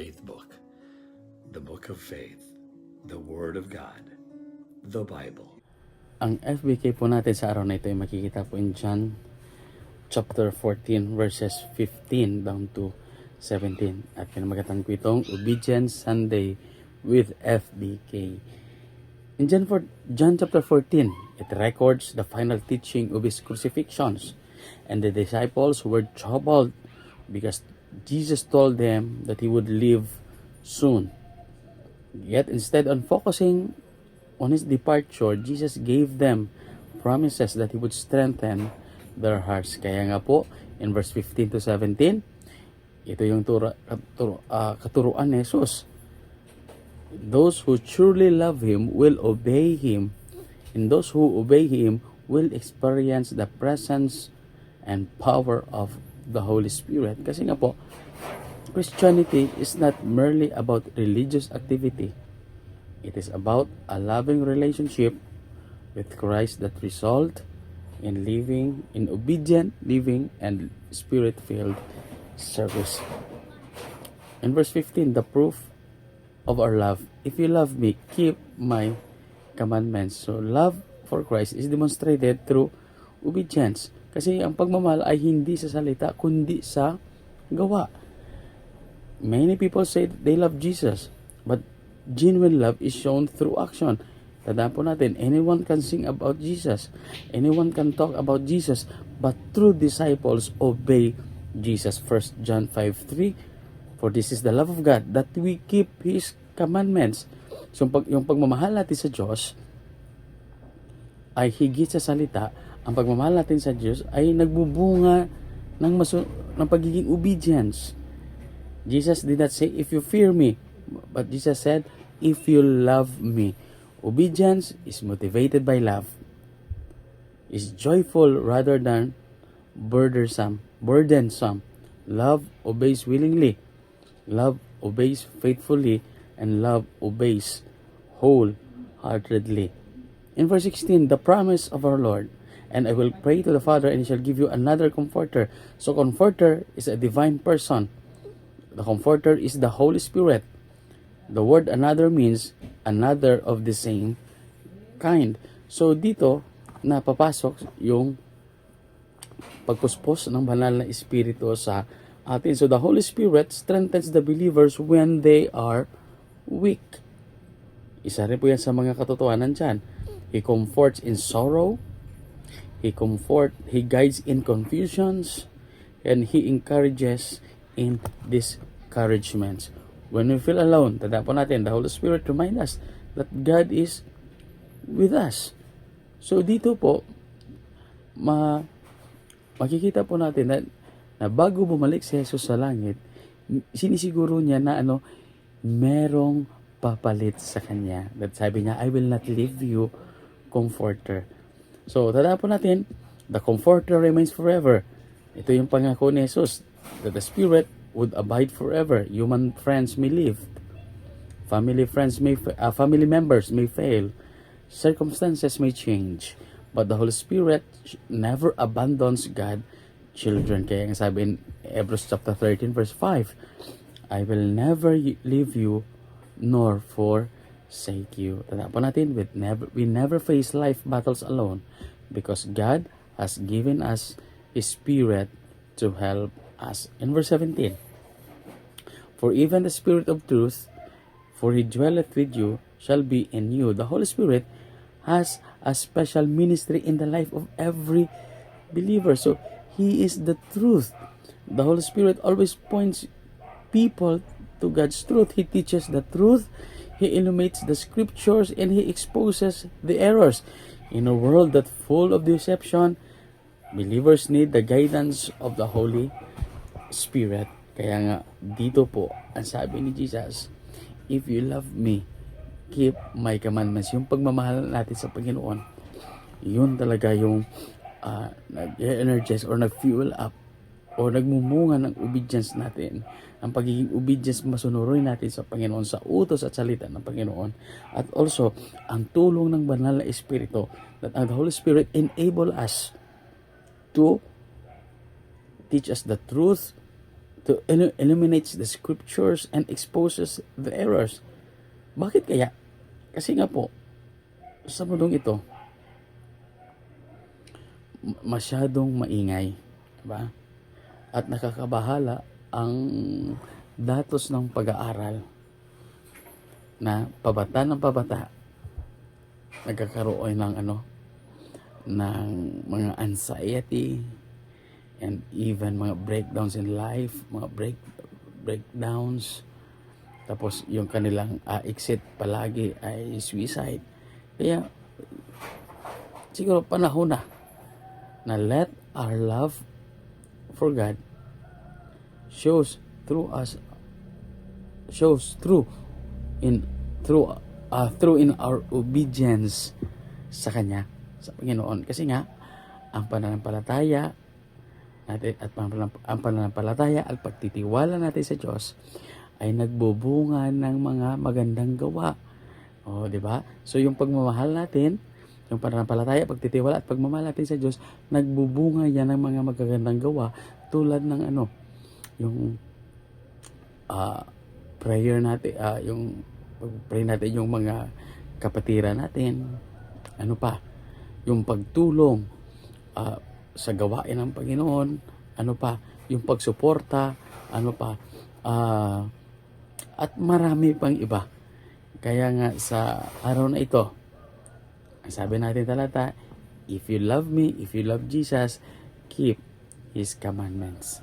faith book, the book of faith, the Word of God, the Bible. Ang FBK po natin sa araw na ito ay makikita po in John chapter 14 verses 15 down to 17. At pinamagatan ko itong Obedience Sunday with FBK. In John chapter 14, it records the final teaching of his crucifixions, and the disciples were troubled because Jesus told them that he would leave soon. Yet instead of focusing on his departure, Jesus gave them promises that he would strengthen their hearts. Kaya nga po, in verse 15 to 17, ito yung katuruan ni Jesus. Those who truly love Him will obey Him, and those who obey Him will experience the presence and power of the Holy Spirit. Kasi nga po, Christianity is not merely about religious activity. It is about a loving relationship with Christ that result in living, in obedient living and Spirit-filled service. In verse 15, the proof of our love. If you love me, keep my commandments. So, love for Christ is demonstrated through obedience. Kasi ang pagmamahal ay hindi sa salita, kundi sa gawa. Many people say they love Jesus, but genuine love is shown through action. Tandaan po natin, anyone can sing about Jesus, anyone can talk about Jesus, but true disciples obey Jesus. 1 John 5:3, for this is the love of God, that we keep His commandments. So yung pagmamahal natin sa Diyos ay higit sa salita. Ang pagmamahal natin sa Diyos ay nagbubunga ng pagiging obedience. Jesus did not say, if you fear me, but Jesus said, if you love me. Obedience is motivated by love, is joyful rather than burdensome. Love obeys willingly, love obeys faithfully, and love obeys wholeheartedly. In verse 16, the promise of our Lord, and I will pray to the Father, and He shall give you another comforter. So comforter is a divine person. The comforter is the Holy Spirit. The word another means another of the same kind. So dito napapasok yung pagpuspos ng banal na espiritu sa atin. So the Holy Spirit strengthens the believers when they are weak. Isa rin po yan sa mga katotohanan dyan. He comforts in sorrow, He guides in confusions, and He encourages in discouragements. When we feel alone, tanda po natin, the Holy Spirit remind us that God is with us. So dito po, makikita po natin na bago bumalik si Jesus sa langit, sinisiguro niya na merong papalit sa kanya. That sabi niya, I will not leave you comforter. So tanda po natin, the comforter remains forever. Ito yung pangako ni Jesus, that the Spirit would abide forever. Human friends may leave, family members may fail, circumstances may change, but the Holy Spirit never abandons God children. Kaya ang sabi in Hebrews chapter 13 verse 5, I will never leave you nor forsake you. Tanda po natin, we never face life battles alone, because God has given us His Spirit to help us. In verse 17, for even the Spirit of truth, for He dwelleth with you, shall be in you. The Holy Spirit has a special ministry in the life of every believer. So He is the truth. The Holy Spirit always points people to God's truth. He teaches the truth, He illuminates the scriptures, and He exposes the errors. In a world that full of deception, believers need the guidance of the Holy Spirit. Kaya nga dito po ang sabi ni Jesus, if you love me, keep my commandments. Yung pagmamahal natin sa Panginoon, yun talaga yung nag-energize or nag-fuel up o nagmumunga ng obedience natin. Ang pagiging obedience, masunurin natin sa Panginoon, sa utos at salita ng Panginoon. At also, ang tulong ng banal na Espiritu, that the Holy Spirit enable us to teach us the truth, to eliminates the scriptures and exposes the errors. Bakit kaya? Kasi nga po, sa mundong ito, masyadong maingay, diba? At nakakabahala ang datos ng pag-aaral na pabata ng pabata nagkakaroon ng ng mga anxiety and even mga breakdowns in life, mga breakdowns, tapos yung kanilang exit palagi ay suicide. Kaya siguro panahon na let our love for God shows through in our obedience sa Kanya, sa Panginoon. Kasi nga ang pananampalataya natin at ang pananampalataya at pagtitiwala natin sa Diyos ay nagbubunga ng mga magandang gawa. O, di ba? So yung pagmamahal natin, yung pananampalataya, pagtitiwala at pagmamahal natin sa Diyos, nagbubunga yan ng mga magagandang gawa tulad ng yung prayer natin, yung pag-pray natin yung mga kapatiran natin, yung pagtulong sa gawain ng Panginoon, yung pagsuporta, at marami pang iba. Kaya nga sa araw na ito, sabi natin talata, if you love me, if you love Jesus, keep His commandments.